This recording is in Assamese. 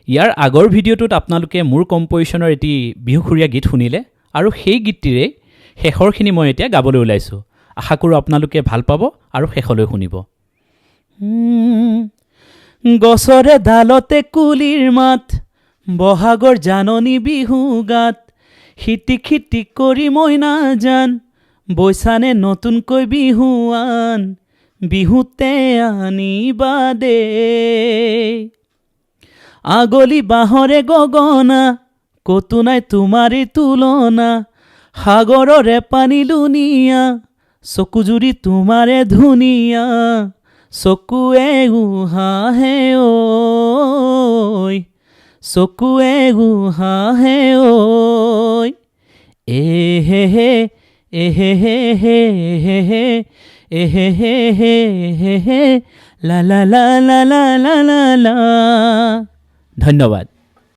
ইয়াৰ আগৰ ভিডিঅ'টোত আপোনালোকে মোৰ কম্প'জিশ্যনৰ এটি বিহুসুৰীয়া গীত শুনিলে আৰু সেই গীতটিৰে শেষৰখিনি মই এতিয়া গাবলৈ ওলাইছোঁ। আশা কৰোঁ আপোনালোকে ভাল পাব আৰু শেষলৈ শুনিব। গছৰে ডালতে কুলিৰ মাত, বহাগৰ জাননী বিহু গাত, খিটিক খিটিক কৰি মইনা জান, বৈছানে নতুনকৈ বিহুৱান, বিহুতে আনিবা দে। আগলি বাঁহৰে গগনা, কতো নাই তোমাৰে তুলনা, সাগৰৰে পানী লুনিয়া, চকুজুৰি তোমাৰে ধুনীয়া, চকুৱে উহাহে ঐ, চকুৱে উহাহে ঐ, এহে হে এহে হে হে হে হে এহে হে হে হে হে লা লা লা লা লা লা লা। ধন্যবাদ।